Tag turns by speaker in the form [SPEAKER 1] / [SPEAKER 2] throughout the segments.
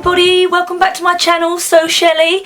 [SPEAKER 1] everybody, welcome back to my channel. So Shelley,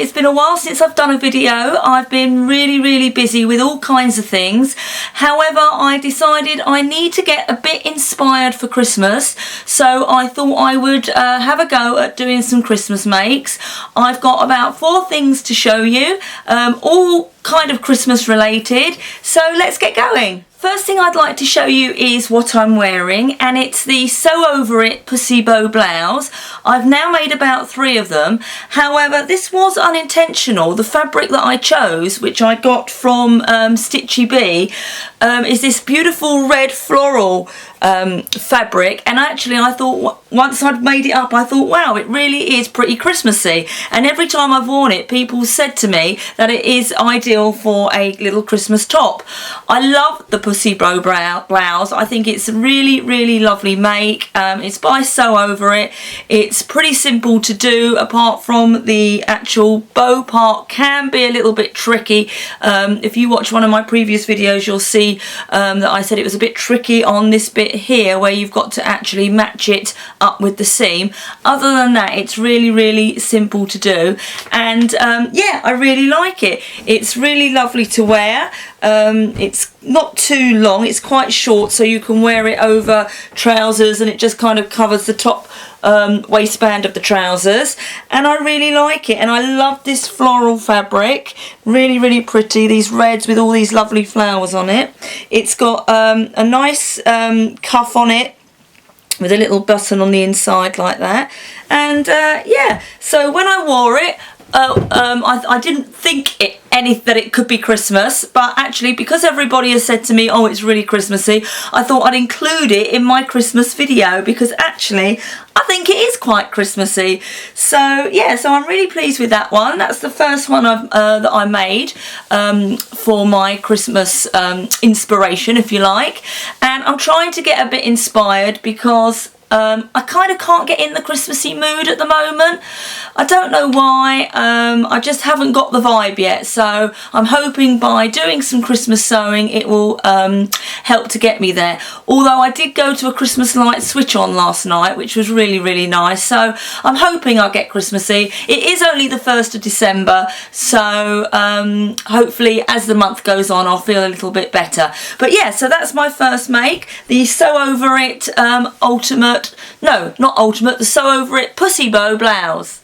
[SPEAKER 1] it's been a while since I've done a video. I've been really busy with all kinds of things. However, I decided I need to get a bit inspired for Christmas, so I thought I would have a go at doing some Christmas makes. I've got about 4 things to show you, all kind of Christmas related, so let's get going. First thing I'd like to show you is what I'm wearing, and it's the Sew Over It Pussy Bow blouse. I've now made about 3 of them. However, this was unintentional. The fabric that I chose, which I got from Stitchy Bee, is this beautiful red floral fabric, and actually I thought once I'd made it up, I thought, wow, it really is pretty Christmassy, and every time I've worn it, people said to me that it is ideal for a little Christmas top. I love the Pussy Bow blouse. I think it's a really lovely make. It's by Sew Over It. It's pretty simple to do, apart from the actual bow part can be a little bit tricky. If you watch one of my previous videos, you'll see that I said it was a bit tricky on this bit here where you've got to actually match it up with the seam. Other than that, it's really simple to do, and yeah, I really like it. It's really lovely to wear. It's not too long, it's quite short, so you can wear it over trousers, and it just kind of covers the top waistband of the trousers, and I really like it. And I love this floral fabric, really pretty, these reds with all these lovely flowers on it. It's got a nice cuff on it with a little button on the inside like that, and yeah, so when I wore it, I didn't think that it could be Christmas, but actually, because everybody has said to me, oh, it's really Christmassy, I thought I'd include it in my Christmas video, because actually I think it is quite Christmassy. So yeah, so I'm really pleased with that one. That's the first one that I made for my Christmas inspiration, if you like, and I'm trying to get a bit inspired because I kind of can't get in the Christmassy mood at the moment. I don't know why, I just haven't got the vibe yet, so I'm hoping by doing some Christmas sewing it will help to get me there. Although I did go to a Christmas light switch on last night, which was really nice, so I'm hoping I'll get Christmassy. It is only the 1st of December, so hopefully as the month goes on I'll feel a little bit better. But yeah, so that's my first make, the Sew Over It the Sew Over It Pussy Bow blouse.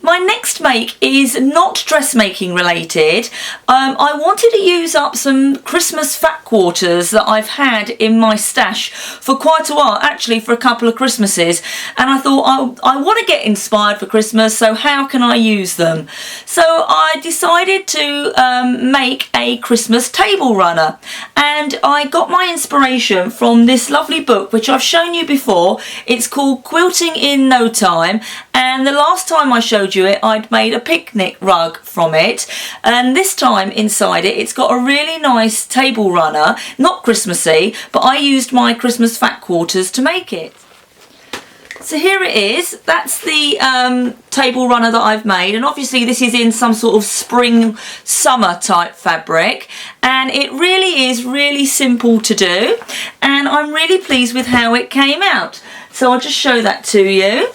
[SPEAKER 1] My next make is not dressmaking related. I wanted to use up some Christmas fat quarters that I've had in my stash for quite a while, actually for a couple of Christmases, and I thought I want to get inspired for Christmas, so how can I use them? So I decided to make a Christmas table runner, and I got my inspiration from this lovely book which I've shown you before. It's called Quilting in No Time, and the last time I showed you it, I'd made a picnic rug from it, and this time inside it, it's got a really nice table runner, not Christmassy, but I used my Christmas fat quarters to make it. So here it is. That's the table runner that I've made, and obviously this is in some sort of spring summer type fabric, and it really is really simple to do, and I'm really pleased with how it came out. So I'll just show that to you.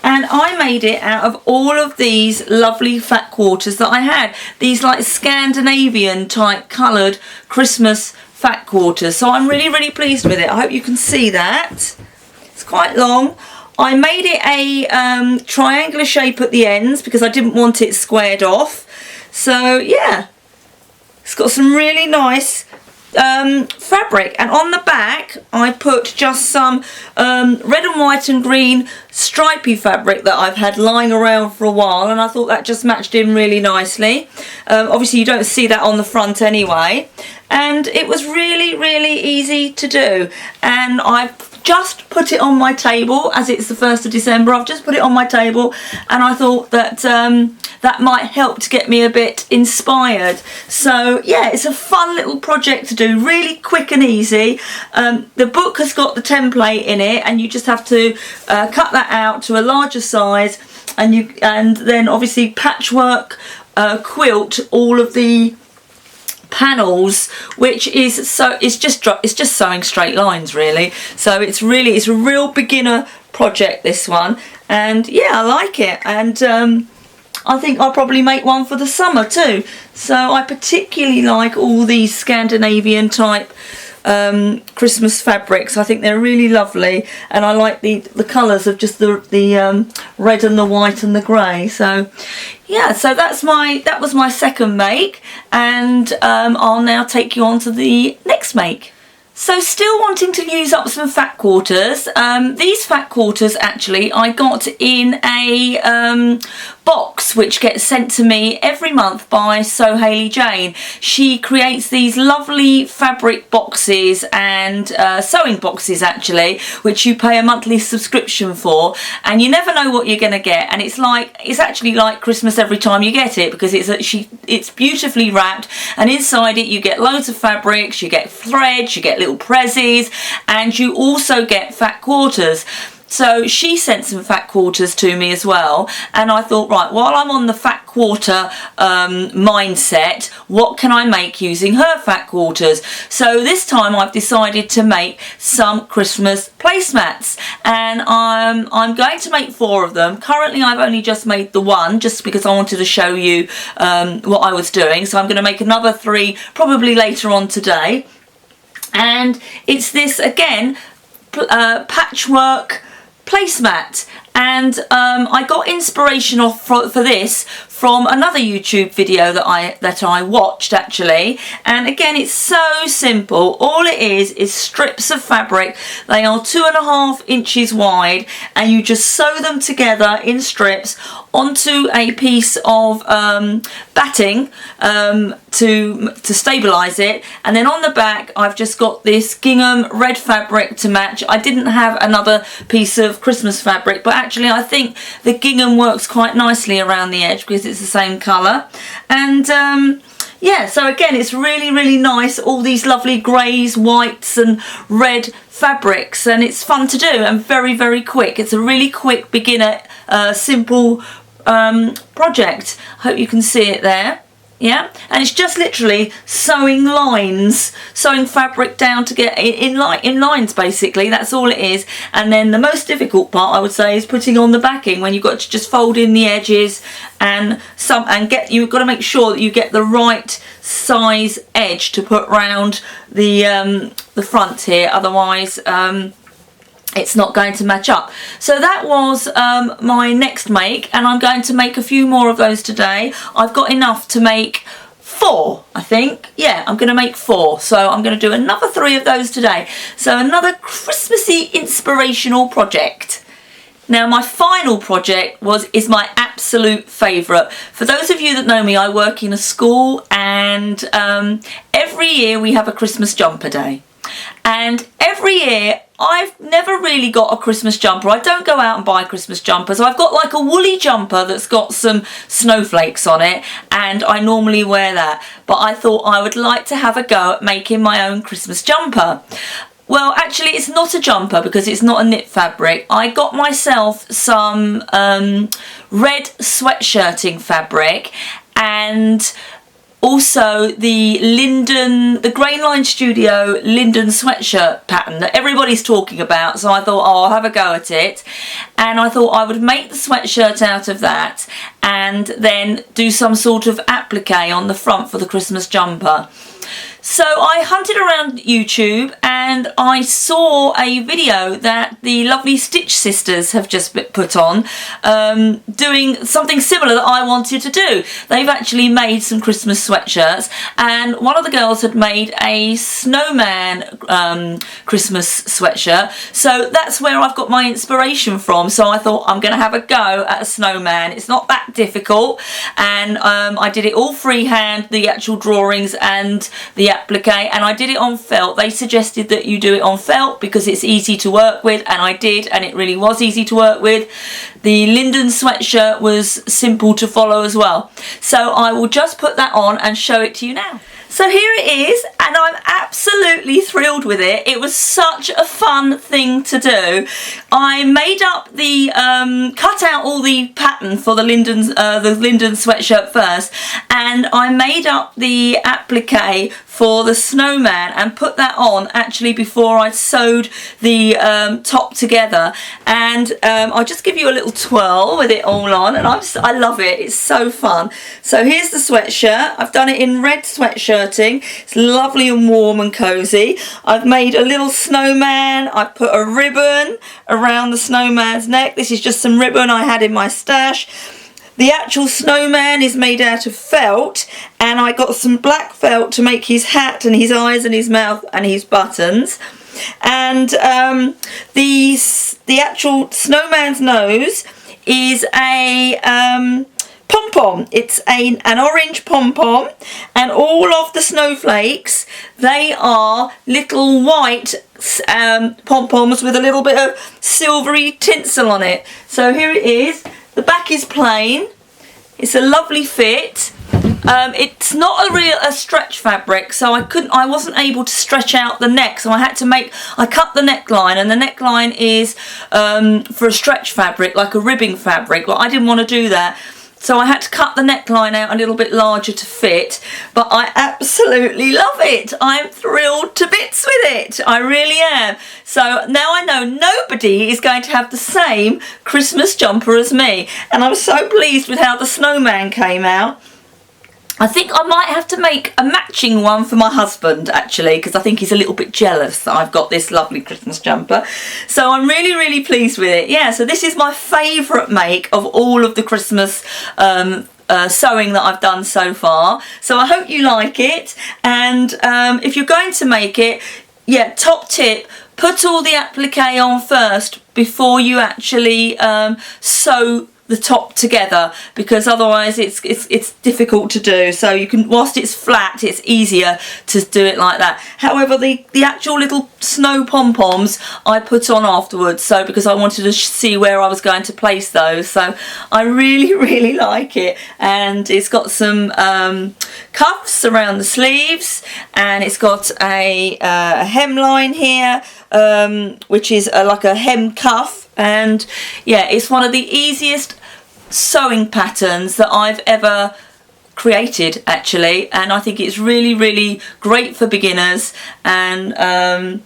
[SPEAKER 1] And I made it out of all of these lovely fat quarters that I had. These like Scandinavian type coloured Christmas fat quarters. So I'm really pleased with it. I hope you can see that. It's quite long. I made it a triangular shape at the ends because I didn't want it squared off. So yeah, it's got some really nice fabric, and on the back I put just some red and white and green stripy fabric that I've had lying around for a while, and I thought that just matched in really nicely. Obviously you don't see that on the front anyway, and it was really easy to do, and I've just put it on my table, as it's the 1st of December. I've just put it on my table, and I thought that that might help to get me a bit inspired. So yeah, it's a fun little project to do, really quick and easy. The book has got the template in it, and you just have to cut that out to a larger size, and then obviously patchwork quilt all of the panels, which is it's just sewing straight lines really. So it's a real beginner project, this one, and yeah, I like it, and I think I'll probably make one for the summer too. So I particularly like all these Scandinavian type Christmas fabrics. I think they're really lovely, and I like the colours of just the red and the white and the grey. So yeah, so that was my second make, and I'll now take you on to the next make. So still wanting to use up some fat quarters. These fat quarters actually I got in a box which gets sent to me every month by So Hayley Jane. She creates these lovely fabric boxes and sewing boxes actually, which you pay a monthly subscription for, and you never know what you're going to get, and it's actually like Christmas every time you get it, because it's beautifully wrapped, and inside it you get loads of fabrics, you get threads, you get little prezzies, and you also get fat quarters. So she sent some fat quarters to me as well, and I thought, right, while I'm on the fat quarter mindset, what can I make using her fat quarters? So this time I've decided to make some Christmas placemats, and I'm going to make 4 of them. Currently I've only just made the one, just because I wanted to show you what I was doing. So I'm going to make another 3 probably later on today, and it's this again patchwork placemat, and I got inspiration for this from another YouTube video that I watched actually, and again it's so simple. All it is strips of fabric. They are 2.5 inches wide, and you just sew them together in strips onto a piece of batting to stabilize it, and then on the back I've just got this gingham red fabric to match. I didn't have another piece of Christmas fabric, but actually I think the gingham works quite nicely around the edge because it's the same colour, and yeah, so again it's really nice, all these lovely greys, whites and red fabrics, and it's fun to do and very quick. It's a really quick beginner simple project. I hope you can see it there. Yeah, and it's just literally sewing fabric down to get in lines basically. That's all it is. And then the most difficult part, I would say, is putting on the backing, when you've got to just fold in the edges and you've got to make sure that you get the right size edge to put round the front here, otherwise it's not going to match up. So that was my next make, and I'm going to make a few more of those today. I've got enough to make 4, I think. Yeah, I'm going to make 4, so I'm going to do another 3 of those today. So another Christmassy inspirational project. Now my final project is my absolute favourite. For those of you that know me, I work in a school, and every year we have a Christmas jumper day. And every year I've never really got a Christmas jumper. I don't go out and buy Christmas jumpers. I've got like a woolly jumper that's got some snowflakes on it, and I normally wear that. But I thought I would like to have a go at making my own Christmas jumper. Well, actually it's not a jumper because it's not a knit fabric. I got myself some red sweatshirting fabric, and also the Grainline Studio Linden sweatshirt pattern that everybody's talking about. So I thought, oh, I'll have a go at it, and I thought I would make the sweatshirt out of that and then do some sort of applique on the front for the Christmas jumper. So I hunted around YouTube, and I saw a video that the lovely Stitch Sisters have just put on, doing something similar that I wanted to do. They've actually made some Christmas sweatshirts, and one of the girls had made a snowman Christmas sweatshirt. So that's where I've got my inspiration from. So I thought I'm going to have a go at a snowman. It's not that difficult, and I did it all freehand, the actual drawings and the applique, and I did it on felt. They suggested that you do it on felt because it's easy to work with, and I did, and it really was easy to work with. The Linden sweatshirt was simple to follow as well. So I will just put that on and show it to you now. So here it is, and I'm absolutely thrilled with it. It was such a fun thing to do. I made up the cut out all the pattern for the Linden sweatshirt first, and I made up the applique for the snowman and put that on actually before I sewed the top together. And I'll just give you a little twirl with it all on, and I love it. It's so fun. So here's the sweatshirt. I've done it in red sweatshirting. It's lovely and warm and cozy. I've made a little snowman. I put a ribbon around the snowman's neck. This is just some ribbon I had in my stash. The actual snowman is made out of felt, and I got some black felt to make his hat and his eyes and his mouth and his buttons. And the actual snowman's nose is a pom-pom. It's an orange pom-pom, and all of the snowflakes, they are little white pom-poms with a little bit of silvery tinsel on it. So here it is. The back is plain. It's a lovely fit. It's not a stretch fabric, so I wasn't able to stretch out the neck, so I cut the neckline, and the neckline is for a stretch fabric, like a ribbing fabric. Well, I didn't want to do that, so I had to cut the neckline out a little bit larger to fit, but I absolutely love it. I'm thrilled to bits with it. I really am. So now I know nobody is going to have the same Christmas jumper as me, and I'm so pleased with how the snowman came out. I think I might have to make a matching one for my husband, actually, because I think he's a little bit jealous that I've got this lovely Christmas jumper. So I'm really, really pleased with it. Yeah, so this is my favourite make of all of the Christmas sewing that I've done so far. So I hope you like it. And if you're going to make it, yeah, top tip, put all the applique on first before you actually sew the top together, because otherwise it's difficult to do. So you can, whilst it's flat, it's easier to do it like that. However, the actual little snow pom-poms I put on afterwards, so because I wanted to see where I was going to place those. So I really, really like it, and it's got some cuffs around the sleeves, and it's got a hemline here, which is like a hem cuff. And yeah, it's one of the easiest sewing patterns that I've ever created, actually, and I think it's really, really great for beginners, and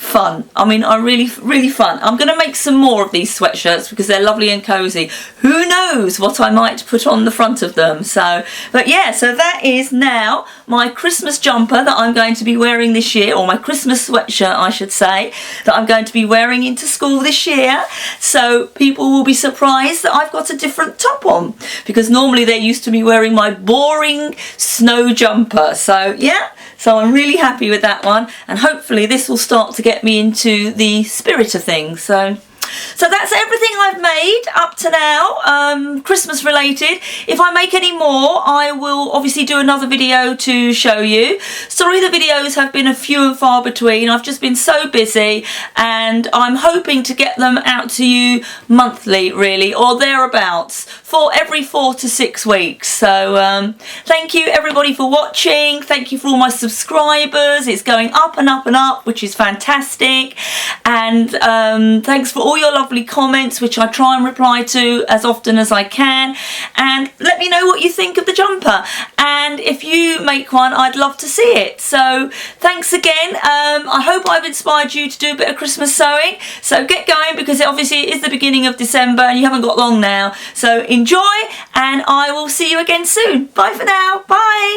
[SPEAKER 1] fun. I mean, really fun. I'm going to make some more of these sweatshirts because they're lovely and cozy. Who knows what I might put on the front of them. So, but yeah, so that is now my Christmas jumper that I'm going to be wearing this year, or my Christmas sweatshirt, I should say, that I'm going to be wearing into school this year. So people will be surprised that I've got a different top on, because normally they're used to me wearing my boring snow jumper. So yeah, so I'm really happy with that one, and hopefully this will start to get me into the spirit of things. So that's everything I've made up to now, Christmas related. If I make any more, I will obviously do another video to show you. Sorry the videos have been a few and far between. I've just been so busy, and I'm hoping to get them out to you monthly, really, or thereabouts, for every 4 to 6 weeks. So thank you everybody for watching. Thank you for all my subscribers. It's going up and up and up, which is fantastic. And thanks for all your lovely comments, which I try and reply to as often as I can. And let me know what you think of the jumper, and if you make one, I'd love to see it. So thanks again. I hope I've inspired you to do a bit of Christmas sewing. So get going, because it obviously is the beginning of December and you haven't got long now. So enjoy, and I will see you again soon. Bye for now. Bye.